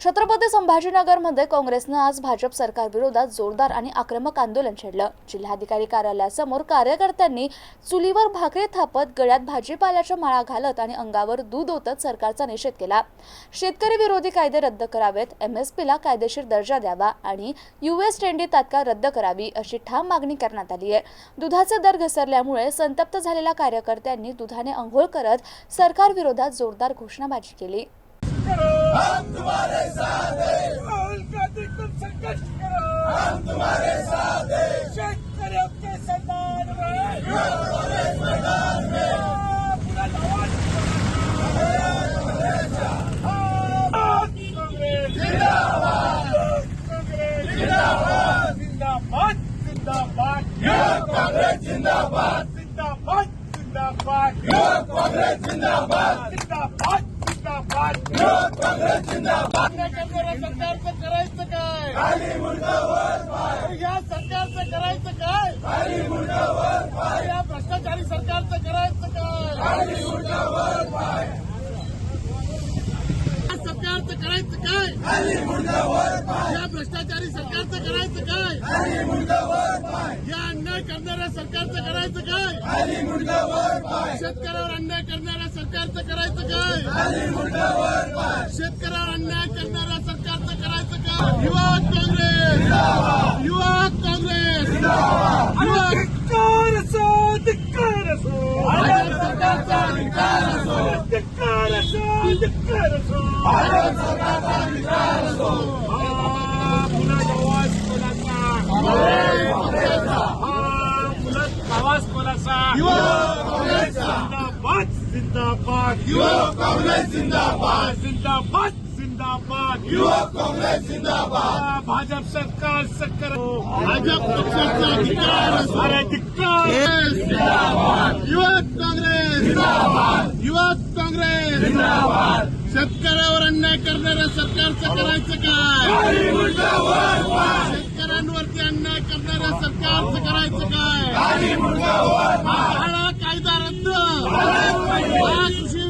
छत्रपती संभाजीनगरमध्ये काँग्रेसनं आज भाजप सरकार विरोधात जोरदार आणि आक्रमक आंदोलन छेडलं। जिल्हाधिकारी कार्यालयासमोर कार्यकर्त्यांनी चुलीवर भाकरी थापत, गळ्यात भाजीपाल्याच्या माळा घालत आणि अंगावर दूध ओतत सरकारचा निषेध केला। शेतकरी विरोधी कायदे रद्द करावेत, एमएसपीला कायदेशीर दर्जा द्यावा आणि यूएस टेंडी तात्काळ रद्द करावी अशी ठाम मागणी करण्यात आली आहे। दुधाचे दर घसरल्यामुळे संतप्त झालेल्या कार्यकर्त्यांनी दुधाने अंघोळ करत सरकार विरोधात जोरदार घोषणाबाजी केली। हम तुम्हारे साथ हैं, राहुल गांधी तुम संघर्ष करो, हम तुम्हारे साथ हैं, शेतकरियों के सम्मान में, कांग्रेस मैदान में, पूरा आवाज कांग्रेस जिंदाबाद, कांग्रेस जिंदाबाद, जिंदाबाद जिंदाबाद, कांग्रेस जिंदाबाद, जिंदाबाद जिंदाबाद, कांग्रेस जिंदाबाद, जिंदाबाद काँग्रेस जिंदाबाद। सरकारचं करायचं काय? खाली मुंडावर पाय। या सरकारचं करायचं काय? खाली मुंडावर पाय। या भ्रष्टाचारी सरकारचं करायचं काय? खाली मुंडावर पाय। या सरकारचं करायचं काय? खाली मुंडावर पाय। या भ्रष्टाचारी सरकारचं करायचं काय? खाली मुंडावर पाय। या अन्याय करणाऱ्या सरकारचं करायचं काय? खाली मुंडावर पाय। शेतकऱ्यावर अन्याय करणाऱ्या सरकारचं करायचं काय? खाली मुंडावर पाय। शेतकऱ्यावर अन्याय करणाऱ्या सरकारचं करायचं काय? युवक काँग्रेस जिंदाबाद, युवक काँग्रेस जिंदाबाद, युवक धिक्कार असो, धिक्कार असो, भाजप सरकारचा धिक्कार असो, धिक्कार असो, धिक्कार असो, भाजप सरकारचा धिक्कार असो। पुन्हा आवाज कोणाचा? काँग्रेसचा। पुन्हा आवाज कोणाचा? युवक काँग्रेसचा। जिंदाबाद जिंदाबाद, युवक काँग्रेस जिंदाबाद, जिंदाबाद जिंदाबाद, युवक काँग्रेस जिंदाबाद। भाजप सरकार भाजप पक्षाचा धिक्कार असो, अरे धिक्कार जिंदाबाद, युवक काँग्रेस जिंदाबाद, युवक काँग्रेस जिंदाबाद। शेतकऱ्यावर अन्याय करणाऱ्या सरकारचं करायचं काय? खाली मुंडावर पाय। शेतकऱ्यांवरती अन्याय करणाऱ्या सरकारचं करायचं काय? खाली मुंडावर पाय। काळा कायदा रद्द, कृषी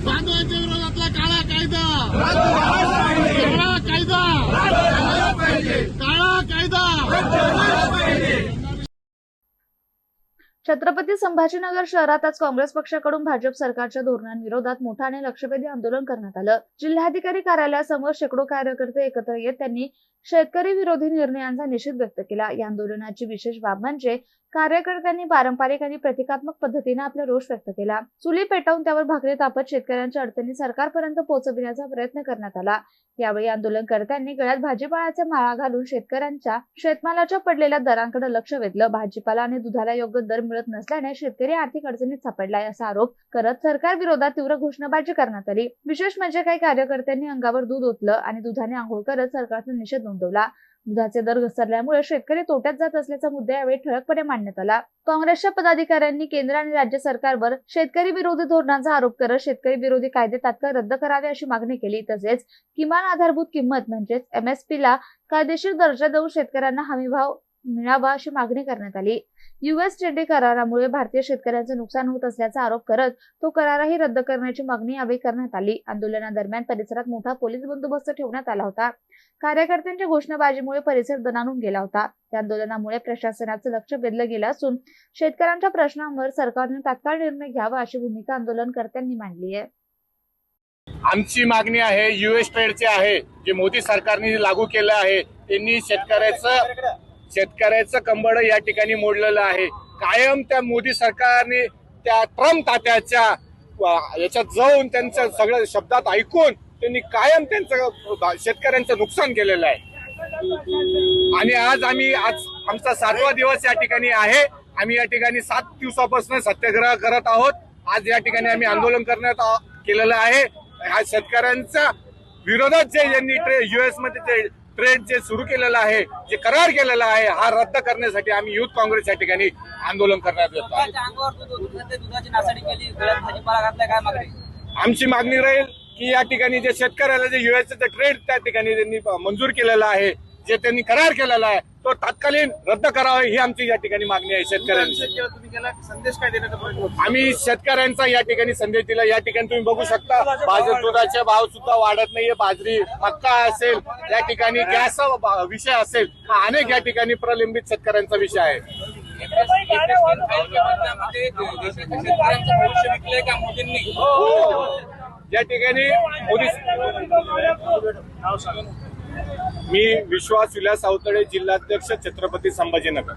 बांधवांच्या विरोधातला काळा कायदा, काळा कायदा, काळा कायदा। छत्रपती संभाजीनगर शहरात आज काँग्रेस पक्षाकडून भाजप सरकारच्या धोरणांविरोधात मोठा आणि लक्षवेधी आंदोलन करण्यात आलं। जिल्हाधिकारी कार्यालयासमोर शेकडो कार्यकर्ते एकत्र येत त्यांनी शेतकरी विरोधी निर्णयांचा निषेध व्यक्त केला। या आंदोलनाची विशेष बाब म्हणजे कार्यकर्त्यांनी पारंपरिक आणि प्रतिकात्मक पद्धतीने आपला रोष व्यक्त केला। चुली पेटवून त्यावर भाकरी तापत शेतकऱ्यांच्या अडचणी सरकारपर्यंत पोहोचविण्याचा प्रयत्न करण्यात आला। यावेळी आंदोलनकर्त्यांनी गळ्यात भाजीपाल्याच्या माळा घालून शेतकऱ्यांच्या शेतमालाच्या पडलेल्या दरांकडे लक्ष वेधलं। भाजीपाला आणि दुधाला योग्य दर मिळत नसल्याने शेतकरी आर्थिक अडचणीत सापडलाय असा आरोप करत सरकार विरोधात तीव्र घोषणाबाजी करण्यात आली। विशेष म्हणजे काही कार्यकर्त्यांनी अंगावर दूध ओतलं आणि दुधाने आंघोळ करत सरकारचा निषेध नोंदवला। दुधाचे दर घसरल्यामुळे शेतकरी तोट्यात जात असल्याचा मुद्दा यावेळी ठळकपणे मांडण्यात आला। काँग्रेसच्या पदाधिकाऱ्यांनी केंद्र आणि राज्य सरकारवर शेतकरी विरोधी धोरणांचा आरोप करत शेतकरी विरोधी कायदे तात्काळ रद्द करावे अशी मागणी केली। तसेच किमान आधारभूत किंमत म्हणजेच एमएसपीला कायदेशीर दर्जा देऊन शेतकऱ्यांना हमीभाव मिळावा अशी मागणी करण्यात आली। यूएस टेंडी करारामुळे भारतीय शेतकऱ्यांचे नुकसान होत असल्याचा आरोप करत तो करारही रद्द करण्याची मागणी यावेळी करण्यात आली। आंदोलनादरम्यान परिसरात मोठा पोलीस बंदोबस्त ठेवण्यात आला होता। कार्यकर्त्यांच्या घोषणाबाजीमुळे परिसर दणाणून गेला होता। त्या आंदोलनामुळे प्रशासनाचं लक्ष वेधलं गेलं असून शेतकऱ्यांच्या प्रश्नांवर सरकारने तात्काळ निर्णय घ्यावा अशी भूमिका आंदोलनकर्त्यांनी मांडली आहे। आमची मागणी आहे यूएस ट्रेडचे आहे, जे मोदी सरकारने लागू केलं आहे। त्यांनी शेतकऱ्याचं कंबळ या ठिकाणी मोडलेलं आहे। कायम त्या मोदी सरकारने त्या ट्रम्प तात्याच्या याच्यात जाऊन त्यांचं सगळं शब्दात ऐकून त्यांनी कायम त्यांचं शेतकऱ्यांचं नुकसान केलेलं आहे। आणि आज आमचा 7वा दिवस या ठिकाणी आहे। आम्ही या ठिकाणी 7 दिवसापासून सत्याग्रह करत आहोत। आज या ठिकाणी आम्ही आंदोलन करण्यात केलेलं आहे। हा शेतकऱ्यांच्या विरोधात जे यांनी यूएस मध्ये ट्रेड जे सुरू केलेलं आहे, जे करार केलेला आहे, हा रद्द करण्यासाठी आम्ही युथ काँग्रेस या ठिकाणी आंदोलन करण्यात येतो। आमची मागणी राहील की या ठिकाणी जे शेतकऱ्याला जे यूएसचं ट्रेड त्या ठिकाणी त्यांनी मंजूर केलेलं आहे, जे त्यांनी करार केलेला आहे तो तात्कालीन रद्द करावा ही आमची या ठिकाणी मागणी आहे शेतकऱ्यांची. तुम्ही गेला संदेश काय देण्याचा प्रयत्न होता? आम्ही शेतकऱ्यांचा या ठिकाणी संदेश दिला. या ठिकाणी तुम्ही बघू शकता बाजार दुधाचे भाव सुद्धा वाढत नाहीये. बाजरी, मक्का असेल, या ठिकाणी गॅस विषय असेल, हा अनेक या ठिकाणी प्रलंबित शेतकऱ्यांचा विषय आहे. या ठिकाणी मोदी मी विश्वास विलास अवतडे, जिल्हाध्यक्ष, छत्रपती संभाजीनगर.